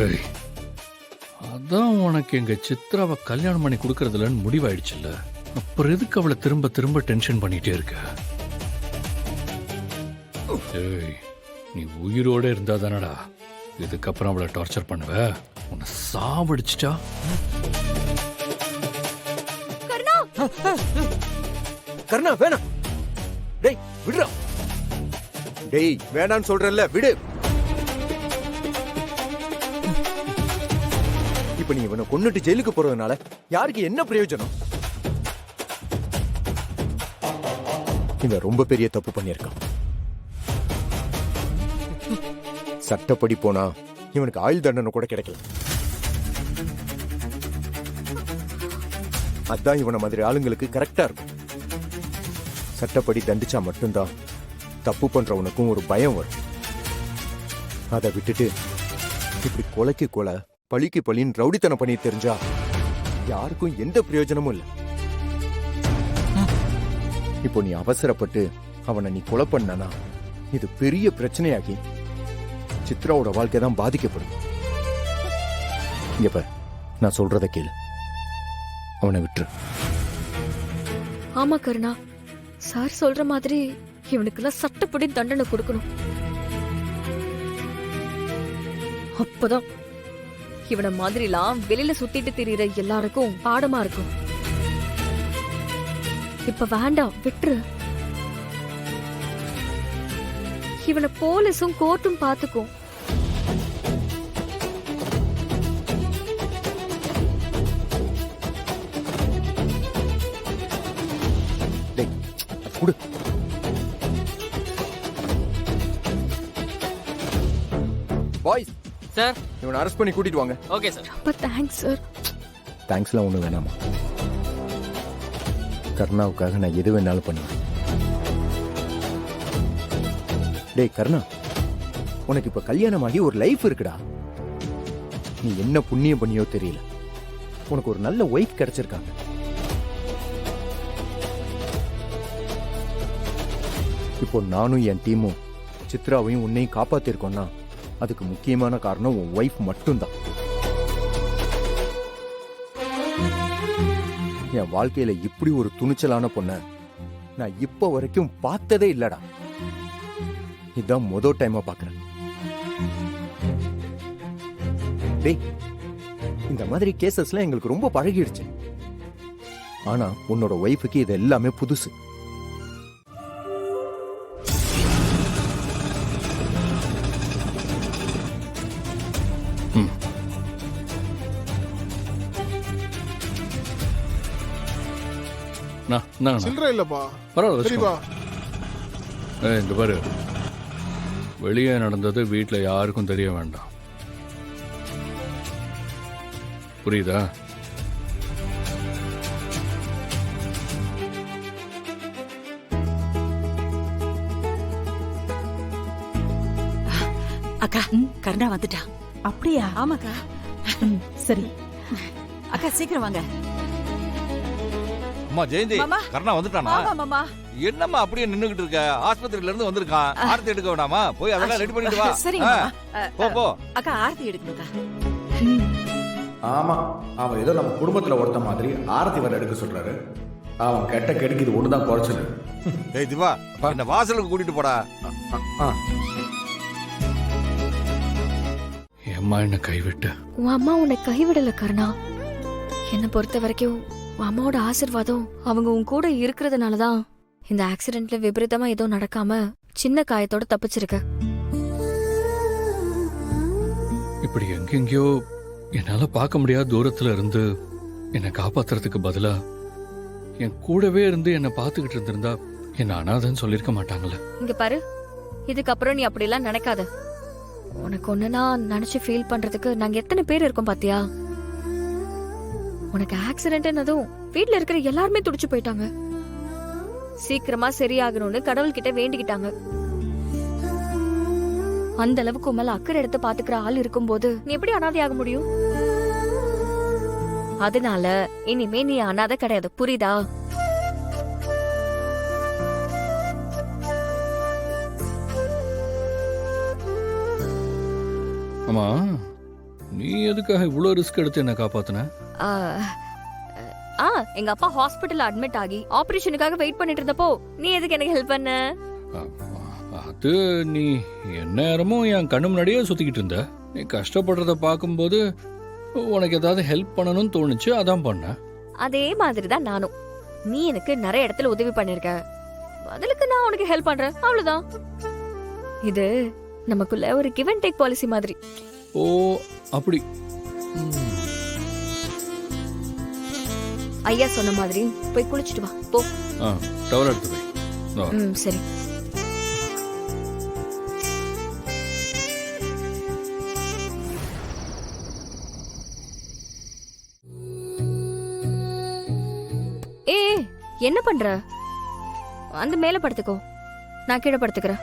ஏய், அதான் உனக்கு எங்க சித்ராவை கல்யாணம் பண்ணி கொடுக்கறதுலன்னு முடிவாயிடுச்சுல்ல. அப்புறம் எதுக்கு அவளை திரும்ப திரும்ப டென்ஷன் பண்ணிட்டே இருக்க? ஏய், நீ உயிரோட இருந்தா தானடா இதுக்கப்புறம் அவளை டார்ச்சர் பண்ணுவ. உன்னை சாவடிச்சிட்டா கர்ணா வேணாம். டேய் விடுறா. டேய் வேணான்னு சொல்றல்ல, விடு. இப்ப நீ இவனை கொன்னுட்டு ஜெயிலுக்கு போறதுனால யாருக்கு என்ன பிரயோஜனம்? இவன் ரொம்ப பெரிய தப்பு பண்ணியிருக்கான். சட்டப்படி போனா இவனுக்கு ஆயுள் தண்டனை கூட கிடைக்கல. அதான் இவனை மாதிரி ஆளுங்களுக்கு கரெக்டா இருக்கும். சட்டப்படி தண்டிச்சா மட்டும்தான் தப்பு பண்றவனுக்கும் ஒரு பயம் வரும். அதை விட்டுட்டு இப்படி கொலைக்கு கொலை, பழிக்கு பழின்னு ரவுடித்தனம் பண்ணி தெரிஞ்சா யாருக்கும் எந்த பிரயோஜனமும் இல்லை. இப்போ நீ அவசரப்பட்டு அவனை நீ கொலை பண்ணனா இது பெரிய பிரச்சனையாகி சித்ராவோட வாழ்க்கை தான் பாதிக்கப்படும். இங்க பார், நான் சொல்றத கேளு. அவனை விட்டுரு. ஆமா கருணா, சார் சொல்ற மாதிரி இவனுக்கெல்லாம் சட்டப்படி தண்டனை கொடுக்கணும். அப்பதான் இவனை மாதிரிலாம் வெளியில சுத்திட்டு திரியிற எல்லாருக்கும் பாடமா இருக்கும். இப்ப வேண்டாம், விட்டுரு. இவனை போலீஸும் கோர்ட்டும் பாத்துக்கும். குடு. பாய்ஸ் சார், இவனை அரெஸ்ட் பண்ணி கூட்டிட்டு வாங்க. Okay sir. ரொம்ப தேங்க்ஸ் சார். தேங்க்ஸ்லாம் ஒண்ணு வேணாமா. கர்ணாவுக்காக நான் எது வேணாலும் பண்ணுவேன். டேய் கர்ணா, உனக்கு இப்ப கல்யாணம் ஆகி ஒரு லைஃப் இருக்குடா. நீ என்ன புண்ணியம் பண்ணியோ தெரியல, உனக்கு ஒரு நல்ல ஒய்ஃப் கிடைச்சிருக்காங்க. இப்போ நானும் என் டீமும் சித்ராவையும் உன்னையும் காப்பாத்திருக்கோம்னா அதுக்கு முக்கியமான காரணம் உன் ஒய்ஃப் மட்டும்தான். என் வாழ்க்கையில இப்படி ஒரு துணிச்சலான பொண்ண நான் இப்ப வரைக்கும் பார்த்ததே இல்லடா. இதான் முதல் டைமா பாக்குறேன். டேய், இந்த மாதிரி கேசஸ்லாம் எங்களுக்கு ரொம்ப பழகிடுச்சு. ஆனா உன்னோட ஒய்ஃபுக்கு இது எல்லாமே புதுசு. சில்லற இல்லப்பா. பரவாயில்ல. இந்த பாரு, வெளியே நடந்தது வீட்டுல யாருக்கும் தெரிய வேண்டாம். புரியுதா? அக்கா, கருணா வந்துட்டா. அப்படியா? ஆமாக்கா. சரி அக்கா சீக்கிரம் வாங்க. அம்மா ஜெயந்தி, கர்ணா வந்துட்டானா? ஆமா மாமா. என்னம்மா அப்படியே நின்னுகிட்டு இருக்க? ஆஸ்பத்திரியில இருந்து வந்திருக்கான். ஆரத்தி எடுக்க வேண்டாமா? போய் அதெல்லாம் ரெடி பண்ணிட்டு வா. சரிங்க மாமா. போ போ. அக்கா ஆரத்தி எடுக்கணும்க்கா. ஆமா, அவன் ஏதோ நம்ம குடும்பத்துல ஒருத்த மாதிரி ஆரத்தி வர எடுக்க சொல்றாரு. அவன் கெட்ட கெடுக்கு இது ஒண்ணுதான் குறைச்சது. ஏய் திவா, என்ன வாசலுக்கு கூட்டிட்டு போடா. அம்மா என்ன கைவிட்ட? உன் அம்மா உன்னை கைவிடல கருணா. என்னை பொறுத்த வரைக்கும் உன் அம்மாவோட ஆசீர்வாதம் அவங்க உன் கூட இருக்கிறதுனாலதான் இந்த ஆக்சிடென்ட்ல விபரீதமா ஏதோ நடக்காம சின்ன காயத்தோட தப்பிச்சிருக்க. இப்படி எங்கெங்கயோ என்னால பார்க்க முடியாத தூரத்துல இருந்து என்னை காப்பாத்துறதுக்கு பதிலா என் கூடவே இருந்து என்னை பார்த்துக்கிட்டு இருந்திருந்தா என்ன அனாதன்னு சொல்லிருக்க மாட்டாங்களே. இங்க பாரு, இதுக்கப்புறம் நீ அப்படி எல்லாம் நினைக்காத. உனக்கு ஒண்ணுனா நினைச்சு ஃபீல் பண்றதுக்கு நாங்க எத்தனை பேர் இருக்கோம் பாத்தியா? உனக்கு ஆக்சிடென்ட்னதும் வீட்ல இருக்கிற எல்லாருமே துடிச்சு போயிட்டாங்க. சீக்கிரமா சரியாகணும்னு கடவுள் கிட்ட வேண்டிக்கிட்டாங்க. அந்த அளவுக்கு மேல அக்கறை எடுத்து பாத்துக்கிற ஆள் இருக்கும்போது நீ எப்படி அனாதையாக முடியும்? அதனால இனிமே நீ அனாதை கிடையாது, புரியுதா? ஆமா, நீ எதுக்காக இவ்வளோ ரிஸ்க் எடுத்து என்ன காப்பாத்தின? ஆ, எங்க அப்பா ஹாஸ்பிட்டல்ல அட்மிட் ஆகி ஆபரேஷனுக்காக வெயிட் பண்ணிட்டு இருந்தப்போ நீ எதுக்கு எனக்கு ஹெல்ப் பண்ண? அது நீ எந்நேரமும் என் கண்ணு முன்னாடியே சுத்திக்கிட்டு இருந்த. நீ கஷ்டப்படுறத பார்க்கும்போது உனக்கு ஏதாவது ஹெல்ப் பண்ணணும்னு தோணுச்சு, அதான் பண்ணேன். அதே மாதிரி தான் நானும். நீ எனக்கு நிறைய இடத்துல உதவி பண்ணிருக்க, பதிலுக்கு நான் உனக்கு ஹெல்ப் பண்றேன், அவ்வளவுதான். இது நமக்குள்ள ஒரு கிவ் அண்ட் டேக் பாலிசி மாதிரி. ஓ அப்படி. ஐயா சொன்ன மாதிரி போய் குளிச்சுட்டு வா போ. டவல் எடுத்து போய். சரி. ஏ என்ன பண்ற? வந்து மேல படுத்துக்கோ, நான் கீழே படுத்துக்கிறேன்.